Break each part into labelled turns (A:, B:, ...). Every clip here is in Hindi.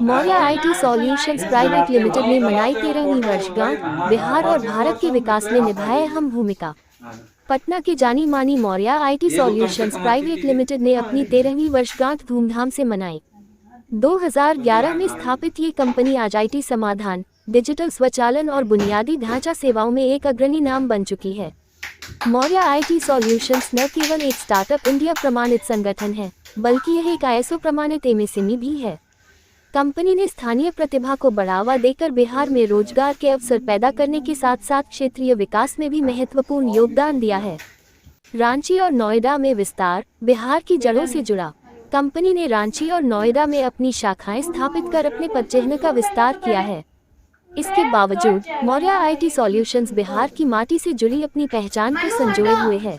A: Maurya IT solutions private limited ने मनाई 13वीं वर्षगांठ। बिहार और भारत के विकास में निभाए अहम भूमिका। पटना की जानी मानी Maurya IT solutions private limited ने अपनी 13वीं वर्षगांठ धूमधाम से मनाई। 2011 में स्थापित ये कंपनी आज आईटी समाधान, डिजिटल स्वचालन और बुनियादी ढांचा सेवाओं में एक अग्रणी नाम बन चुकी है। मौर्य आईटी सॉल्यूशंस न केवल एक स्टार्टअप इंडिया प्रमाणित संगठन है, बल्कि यह एक आईएसओ प्रमाणित एमएसएमई भी है। कंपनी ने स्थानीय प्रतिभा को बढ़ावा देकर बिहार में रोजगार के अवसर पैदा करने के साथ साथ क्षेत्रीय विकास में भी महत्वपूर्ण योगदान दिया है। रांची और नोएडा में विस्तार। बिहार की जड़ों से जुड़ा कंपनी ने रांची और नोएडा में अपनी शाखाएं स्थापित कर अपने पदचिह्न का विस्तार किया है। इसके बावजूद मौर्य आईटी सॉल्यूशंस बिहार की माटी से जुड़ी अपनी पहचान को संजोए हुए है।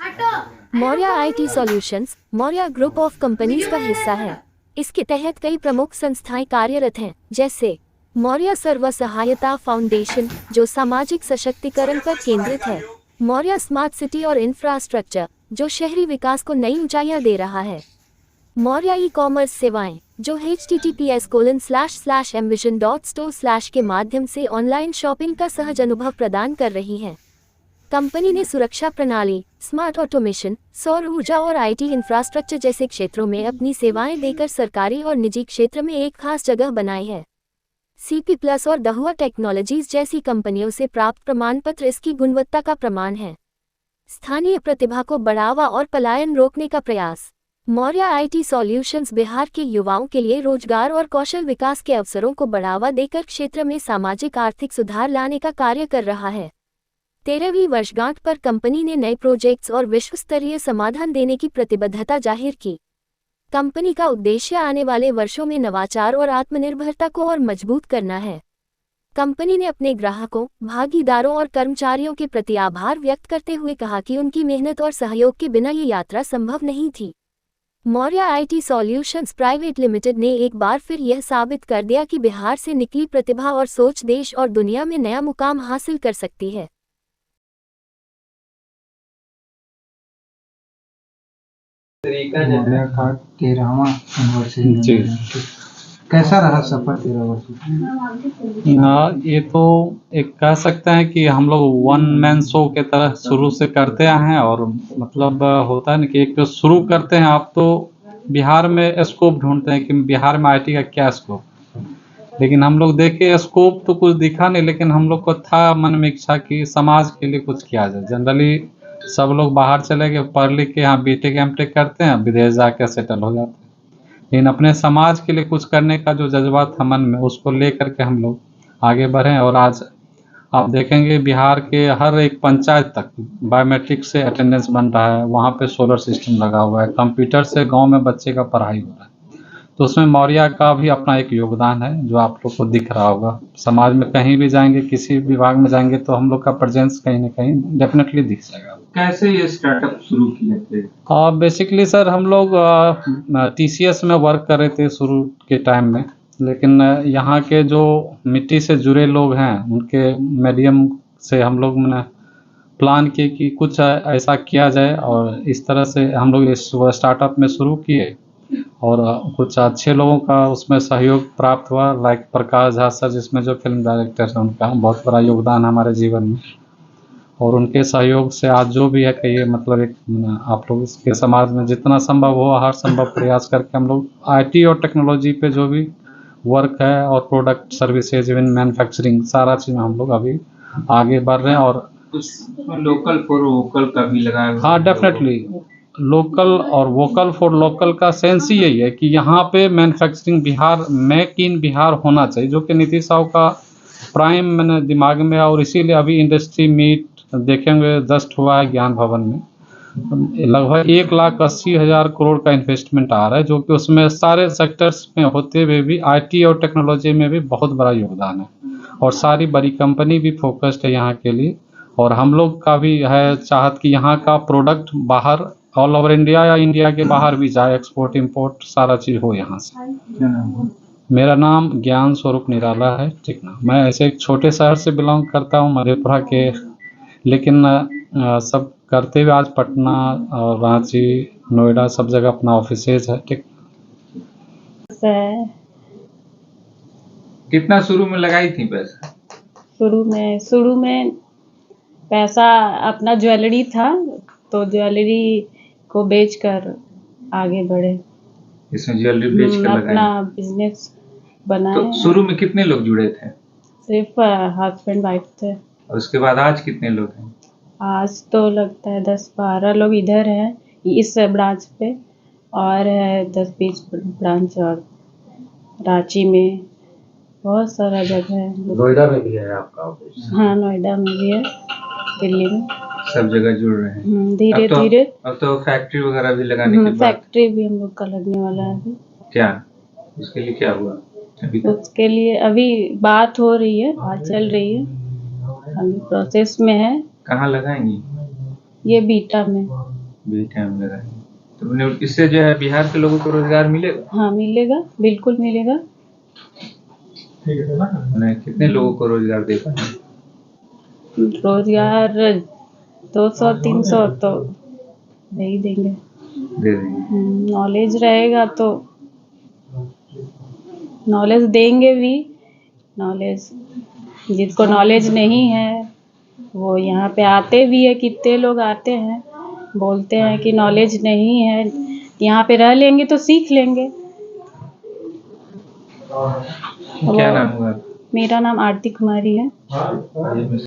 A: Maurya IT solutions Maurya group of companies का हिस्सा है। इसके तहत कई प्रमुख संस्थाएं कार्यरत हैं, जैसे मौर्य सर्व सहायता फाउंडेशन, जो सामाजिक सशक्तिकरण पर केंद्रित है। मौर्य स्मार्ट सिटी और इंफ्रास्ट्रक्चर, जो शहरी विकास को नई ऊंचाइयां दे रहा है। मौर्य ई कॉमर्स सेवाएं, जो https://amvision.store/ के माध्यम से ऑनलाइन शॉपिंग का सहज अनुभव प्रदान कर रही हैं। कंपनी ने सुरक्षा प्रणाली, स्मार्ट ऑटोमेशन, सौर ऊर्जा और आईटी इंफ्रास्ट्रक्चर जैसे क्षेत्रों में अपनी सेवाएं देकर सरकारी और निजी क्षेत्र में एक खास जगह बनाई है। सीपी प्लस और दहुआ टेक्नोलॉजीज जैसी कंपनियों से प्राप्त प्रमाण पत्र इसकी गुणवत्ता का प्रमाण है। स्थानीय प्रतिभा को बढ़ावा और पलायन रोकने का प्रयास। मौर्य आईटी सॉल्यूशंस बिहार के युवाओं के लिए रोजगार और कौशल विकास के अवसरों को बढ़ावा देकर क्षेत्र में सामाजिक आर्थिक सुधार लाने का कार्य कर रहा है। 13वीं वर्षगांठ पर कंपनी ने नए प्रोजेक्ट्स और विश्व स्तरीय समाधान देने की प्रतिबद्धता जाहिर की। कंपनी का उद्देश्य आने वाले वर्षों में नवाचार और आत्मनिर्भरता को और मजबूत करना है। कंपनी ने अपने ग्राहकों, भागीदारों और कर्मचारियों के प्रति आभार व्यक्त करते हुए कहा कि उनकी मेहनत और सहयोग के बिना ये यात्रा संभव नहीं थी। Maurya IT solutions private limited ने एक बार फिर यह साबित कर दिया कि बिहार से निकली प्रतिभा और सोच देश और दुनिया में नया मुकाम हासिल कर सकती है।
B: मौर्य का 13वां एनिवर्सरी, कैसा रहा सफर 13 वर्ष?
C: हाँ, ये तो एक कह सकते हैं कि हम लोग वन मैन शो के तरह शुरू से करते आए हैं। और मतलब होता है ना कि एक शुरू करते हैं आप तो बिहार में स्कोप ढूंढते हैं कि बिहार में आईटी का क्या स्कोप। लेकिन हम लोग देखे स्कोप तो कुछ दिखा नहीं, लेकिन हम लोग को था मन में इच्छा कि समाज के लिए कुछ किया जाए। जनरली सब लोग बाहर चले गए, पढ़ लिख के यहाँ बीटेक एमटेक करते हैं, विदेश जाके सेटल हो जाते हैं। लेकिन अपने समाज के लिए कुछ करने का जो जज्बा था मन में, उसको लेकर के हम लोग आगे बढ़े। और आज आप देखेंगे बिहार के हर एक पंचायत तक बायोमेट्रिक से अटेंडेंस बन रहा है, वहाँ पे सोलर सिस्टम लगा हुआ है, कंप्यूटर से गांव में बच्चे का पढ़ाई हो रहा है। तो उसमें मौर्य का भी अपना एक योगदान है जो आप लोग को दिख रहा होगा। समाज में कहीं भी जाएंगे, किसी विभाग में जाएंगे तो हम लोग का प्रेजेंस कहीं ना कहीं डेफिनेटली दिख जाएगा।
B: कैसे ये स्टार्टअप शुरू किए थे?
C: बेसिकली सर हम लोग टीसीएस में वर्क कर रहे थे शुरू के टाइम में। लेकिन यहाँ के जो मिट्टी से जुड़े लोग हैं उनके मीडियम से हम लोग मैंने प्लान किए कि कुछ ऐसा किया जाए, और इस तरह से हम लोग इस स्टार्टअप में शुरू किए। और कुछ अच्छे लोगों का उसमें सहयोग प्राप्त हुआ, लाइक प्रकाश झा सर जिसमें जो फिल्म डायरेक्टर है, उनका बहुत बड़ा योगदान हमारे जीवन में। और उनके सहयोग से आज जो भी है कि ये मतलब एक आप लोग इसके समाज में जितना संभव हो हर संभव प्रयास करके हम लोग आईटी और टेक्नोलॉजी पे जो भी वर्क है और प्रोडक्ट सर्विसेज इवन मैन्युफैक्चरिंग सारा चीज़ में हम लोग अभी आगे बढ़ रहे हैं। और
B: लोकल फॉर वोकल का भी लगाया हुआ है।
C: हाँ, डेफिनेटली लोकल और वोकल फॉर लोकल का सेंस ही यही है कि यहाँ पे manufacturing Bihar, make in Bihar होना चाहिए, जो कि नीतीश साहब का प्राइम मैंने दिमाग में है। और इसीलिए अभी इंडस्ट्री मीट देखेंगे जस्ट हुआ है ज्ञान भवन में, लगभग 1,80,000 करोड़ का इन्वेस्टमेंट आ रहा है, जो कि उसमें सारे सेक्टर्स में होते हुए भी आईटी और टेक्नोलॉजी में भी बहुत बड़ा योगदान है। और सारी बड़ी कंपनी भी फोकस्ड है यहाँ के लिए। और हम लोग का भी है चाहत कि यहाँ का प्रोडक्ट बाहर ऑल ओवर इंडिया या इंडिया के बाहर भी जाए, एक्सपोर्ट इंपोर्ट सारा चीज़ हो यहाँ से। मेरा नाम ज्ञान स्वरूप निराला है, ठीक ना। मैं ऐसे एक छोटे शहर से बिलोंग करता हूँ, मधेपुरा के, लेकिन सब करते हुए आज पटना और रांची, नोएडा सब जगह अपना ऑफिसेज है, ठीक।
D: कितना शुरू में लगाई थी पैसा?
E: शुरू में पैसा अपना ज्वेलरी था, तो ज्वेलरी को बेचकर आगे बढ़े।
D: इसमें ज्वेलरी बेच कर
E: अपना
D: लगाई।
E: बिजनेस बनाए।
D: तो शुरू में कितने लोग जुड़े थे?
E: सिर्फ हस्बैंड वाइफ थे।
D: और उसके बाद आज कितने लोग हैं?
E: आज तो लगता है 10-12 लोग इधर हैं इस ब्रांच पे, और है 10-20 ब्रांच और रांची में, बहुत सारा जगह है।
D: नोएडा में भी है आपका ऑफिस?
E: हाँ, नोएडा में भी है, दिल्ली में।
D: सब जगह जुड़ रहे हैं।
E: धीरे धीरे।
D: अब तो फैक्ट्री वगैरह भी लगाने की बात।
E: फैक्ट्री भी हम लोग का लगने वाला है अभी।
D: क्या उसके लिए क्या हुआ अभी तक?
E: उसके लिए अभी बात हो रही है, बात चल रही है, अभी प्रोसेस में है।
D: कहाँ लगाएंगी?
E: ये बीटा में।
D: बीटा में लगाएंगे। तो मैंने इससे जो है बिहार के लोगों को रोजगार मिलेगा?
E: हाँ, मिलेगा, बिल्कुल मिलेगा।
D: नहीं, कितने लोगों को रोजगार दे पाएंगे?
E: रोजगार 200-300 तो दे ही देंगे।
D: दे देंगे।
E: नॉलेज रहेगा तो नॉलेज देंगे भी। नॉलेज जिसको नॉलेज नहीं है वो यहाँ पे आते भी है, कितने लोग आते हैं, बोलते हैं कि नॉलेज नहीं है, यहाँ पे रह लेंगे तो सीख लेंगे।
D: क्या नाम हुआ?
E: मेरा नाम आरती कुमारी है।
D: ये